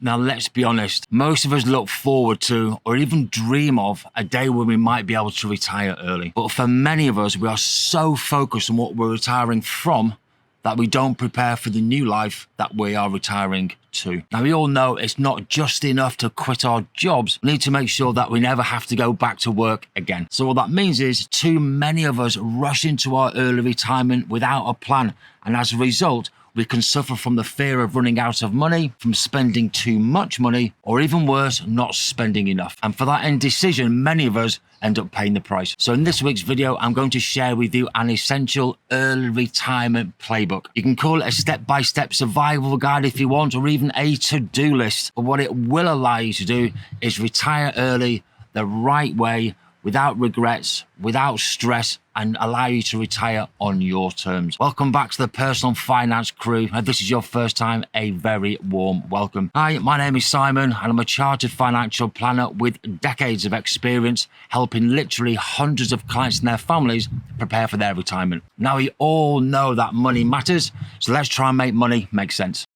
Now, let's be honest, most of us look forward to or even dream of a day when we might be able to retire early. But for many of us, we are so focused on what we're retiring from that we don't prepare for the new life that we are retiring to. Now, we all know it's not just enough to quit our jobs. We need to make sure that we never have to go back to work again. So what that means is too many of us rush into our early retirement without a plan. And as a result, we can suffer from the fear of running out of money, from spending too much money, or even worse, not spending enough. And for that indecision, many of us end up paying the price. So in this week's video, I'm going to share with you an essential early retirement playbook. You can call it a step-by-step survival guide if you want, or even a to-do list. But what it will allow you to do is retire early the right way, without regrets, without stress, and allow you to retire on your terms. Welcome back to the Personal Finance Crew. If this is your first time, a very warm welcome. Hi, my name is Simon, and I'm a chartered financial planner with decades of experience helping literally hundreds of clients and their families prepare for their retirement. Now, we all know that money matters, so let's try and make money make sense.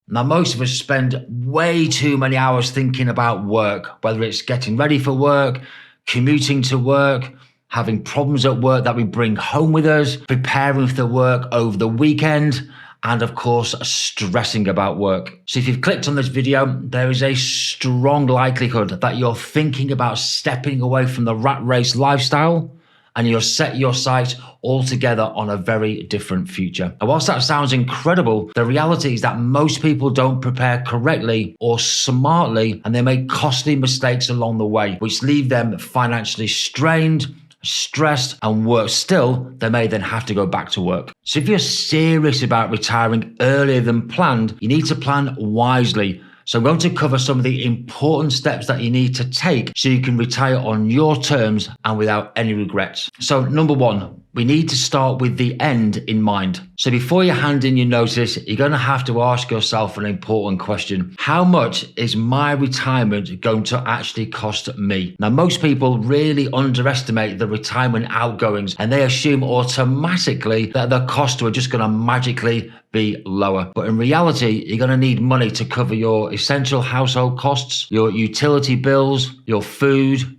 Now, most of us spend way too many hours thinking about work, whether it's getting ready for work, commuting to work, having problems at work that we bring home with us, preparing for the work over the weekend, and of course, stressing about work. So if you've clicked on this video, there is a strong likelihood that you're thinking about stepping away from the rat race lifestyle, and you'll set your sights altogether on a very different future. And whilst that sounds incredible, the reality is that most people don't prepare correctly or smartly, and they make costly mistakes along the way, which leave them financially strained, stressed, and worse still, they may then have to go back to work. So if you're serious about retiring earlier than planned, you need to plan wisely. So I'm going to cover some of the important steps that you need to take so you can retire on your terms and without any regrets. So number one, we need to start with the end in mind. So before you hand in your notice, you're going to have to ask yourself an important question. How much is my retirement going to actually cost me? Now, most people really underestimate the retirement outgoings, and they assume automatically that the costs are just going to magically be lower. But in reality, you're going to need money to cover your essential household costs, your utility bills, your food,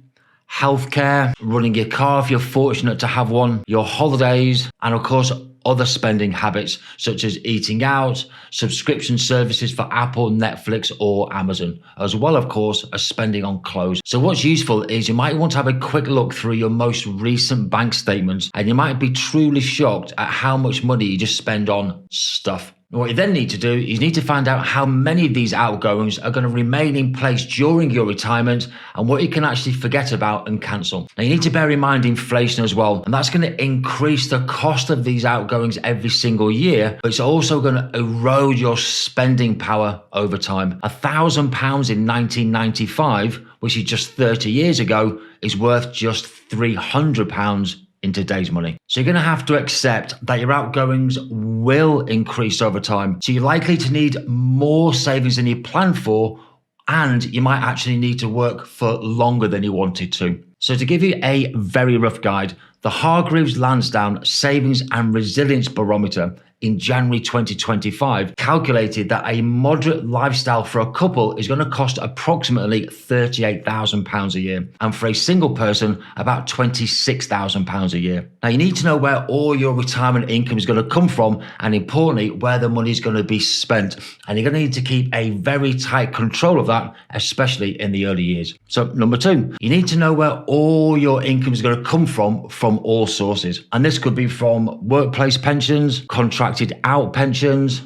healthcare, running your car if you're fortunate to have one, your holidays, and of course, other spending habits such as eating out, subscription services for Apple, Netflix, or Amazon, as well, of course, as spending on clothes. So what's useful is you might want to have a quick look through your most recent bank statements, and you might be truly shocked at how much money you just spend on stuff. What you then need to do is you need to find out how many of these outgoings are going to remain in place during your retirement and what you can actually forget about and cancel. Now, you need to bear in mind inflation as well, and that's going to increase the cost of these outgoings every single year, but it's also going to erode your spending power over time. £1,000 in 1995, which is just 30 years ago, is worth just £300 in today's money. So you're going to have to accept that your outgoings will increase over time. So you're likely to need more savings than you planned for, and you might actually need to work for longer than you wanted to. So to give you a very rough guide, the Hargreaves Lansdown Savings and Resilience Barometer in January 2025 calculated that a moderate lifestyle for a couple is going to cost approximately £38,000 a year, and for a single person, about £26,000 a year. Now, you need to know where all your retirement income is going to come from, and importantly, where the money is going to be spent. And you're going to need to keep a very tight control of that, especially in the early years. So number two, you need to know where all your income is going to come from all sources. And this could be from workplace pensions, contracted out pensions,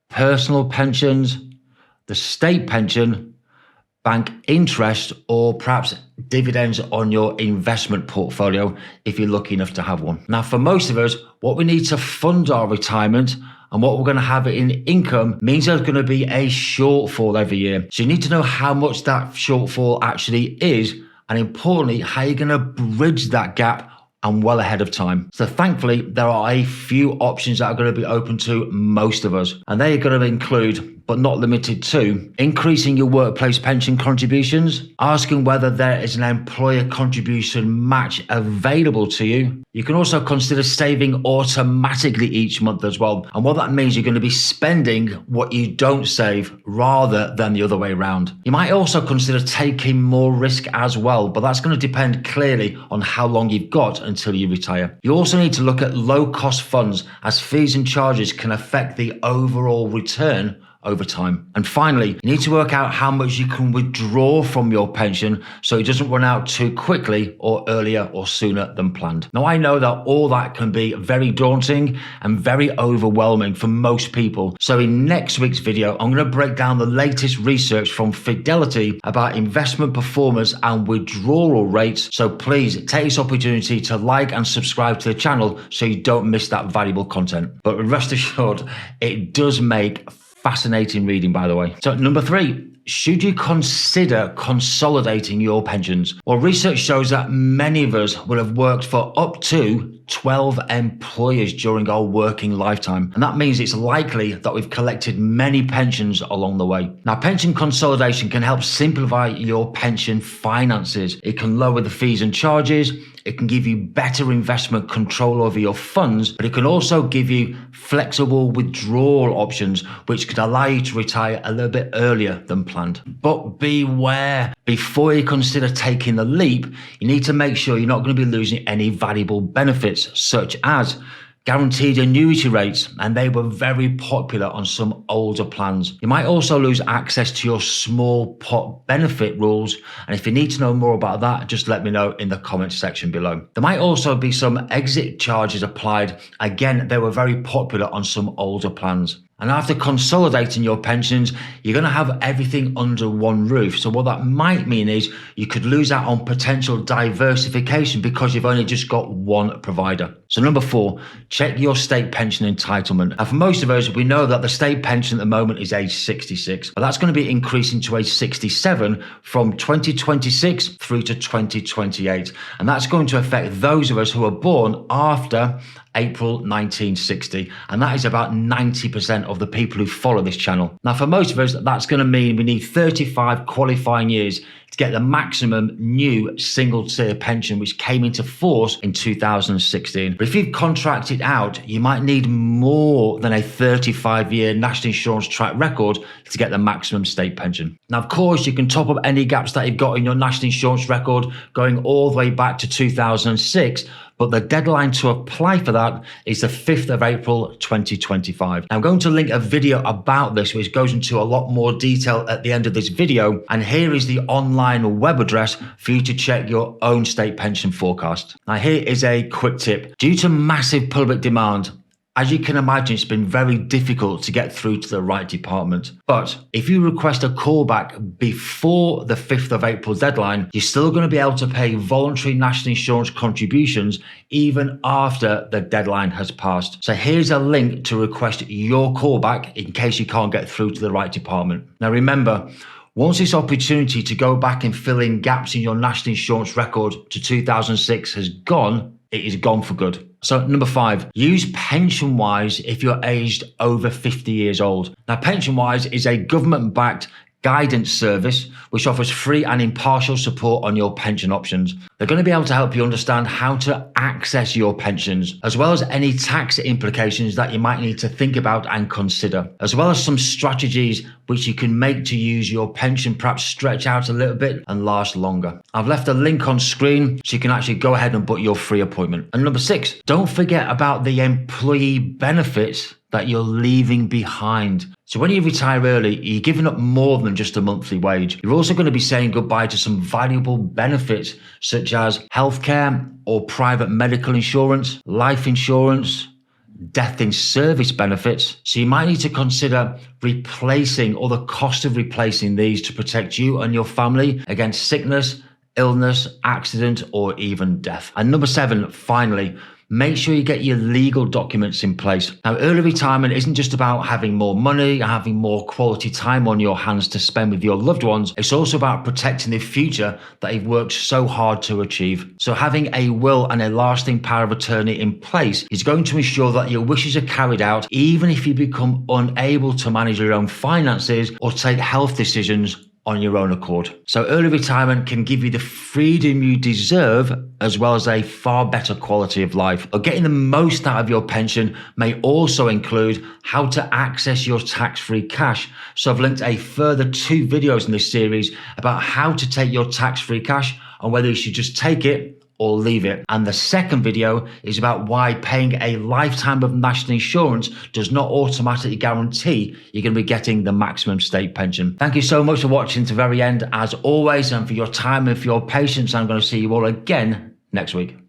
personal pensions, the state pension, bank interest, or perhaps dividends on your investment portfolio if you're lucky enough to have one. Now, for most of us, what we need to fund our retirement and what we're going to have in income means there's going to be a shortfall every year. So you need to know how much that shortfall actually is, and importantly, how you're going to bridge that gap and well ahead of time. So thankfully, there are a few options that are going to be open to most of us, and they are going to include but not limited to increasing your workplace pension contributions, asking whether there is an employer contribution match available to you. You can also consider saving automatically each month as well. And what that means, you're going to be spending what you don't save rather than the other way around. You might also consider taking more risk as well, but that's going to depend clearly on how long you've got until you retire. You also need to look at low-cost funds, as fees and charges can affect the overall return over time. And finally, you need to work out how much you can withdraw from your pension so it doesn't run out too quickly or earlier or sooner than planned. Now, I know that all that can be very daunting and very overwhelming for most people. So in next week's video, I'm going to break down the latest research from Fidelity about investment performance and withdrawal rates. So please take this opportunity to like and subscribe to the channel so you don't miss that valuable content. But rest assured, it does make fascinating reading, by the way. So number 3, should you consider consolidating your pensions? Well, research shows that many of us will have worked for up to 12 employers during our working lifetime. And that means it's likely that we've collected many pensions along the way. Now, pension consolidation can help simplify your pension finances. It can lower the fees and charges. It can give you better investment control over your funds, but it can also give you flexible withdrawal options, which could allow you to retire a little bit earlier than planned. But beware, before you consider taking the leap, you need to make sure you're not going to be losing any valuable benefits, such as guaranteed annuity rates, and they were very popular on some older plans. You might also lose access to your small pot benefit rules, and if you need to know more about that, just let me know in the comments section below. There might also be some exit charges applied. Again, they were very popular on some older plans. And after consolidating your pensions, you're going to have everything under one roof. So what that might mean is you could lose out on potential diversification because you've only just got one provider. So number 4, check your state pension entitlement. And for most of us, we know that the state pension at the moment is age 66, but that's going to be increasing to age 67 from 2026 through to 2028. And that's going to affect those of us who are born after April 1960, and that is about 90% of the people who follow this channel. Now, for most of us, that's going to mean we need 35 qualifying years to get the maximum new single-tier pension, which came into force in 2016. But if you've contracted out, you might need more than a 35-year national insurance track record to get the maximum state pension. Now, of course, you can top up any gaps that you've got in your national insurance record going all the way back to 2006, but the deadline to apply for that is the 5th of April, 2025. Now, I'm going to link a video about this, which goes into a lot more detail at the end of this video. And here is the online web address for you to check your own state pension forecast. Now, here is a quick tip. Due to massive public demand, as you can imagine, it's been very difficult to get through to the right department. But if you request a callback before the 5th of April deadline, you're still going to be able to pay voluntary national insurance contributions even after the deadline has passed. So here's a link to request your callback in case you can't get through to the right department. Now remember, once this opportunity to go back and fill in gaps in your national insurance record to 2006 has gone, it is gone for good. So number 5, use PensionWise if you're aged over 50 years old. Now, PensionWise is a government-backed guidance service which offers free and impartial support on your pension options. They're going to be able to help you understand how to access your pensions, as well as any tax implications that you might need to think about and consider, as well as some strategies which you can make to use your pension perhaps stretch out a little bit and last longer. I've left a link on screen so you can actually go ahead and book your free appointment. And number 6, don't forget about the employee benefits that you're leaving behind. So when you retire early, you're giving up more than just a monthly wage. You're also going to be saying goodbye to some valuable benefits such as healthcare or private medical insurance, life insurance, death in service benefits. So you might need to consider replacing or the cost of replacing these to protect you and your family against sickness, illness, accident, or even death. And number 7, finally, make sure you get your legal documents in place. Now, early retirement isn't just about having more money, having more quality time on your hands to spend with your loved ones. It's also about protecting the future that you've worked so hard to achieve. So having a will and a lasting power of attorney in place is going to ensure that your wishes are carried out, even if you become unable to manage your own finances or take health decisions on your own accord. So early retirement can give you the freedom you deserve, as well as a far better quality of life. But getting the most out of your pension may also include how to access your tax-free cash. So I've linked a further 2 videos in this series about how to take your tax-free cash and whether you should just take it or leave it. And the second video is about why paying a lifetime of national insurance does not automatically guarantee you're going to be getting the maximum state pension. Thank you so much for watching to the very end, as always, and for your time and for your patience. I'm going to see you all again next week.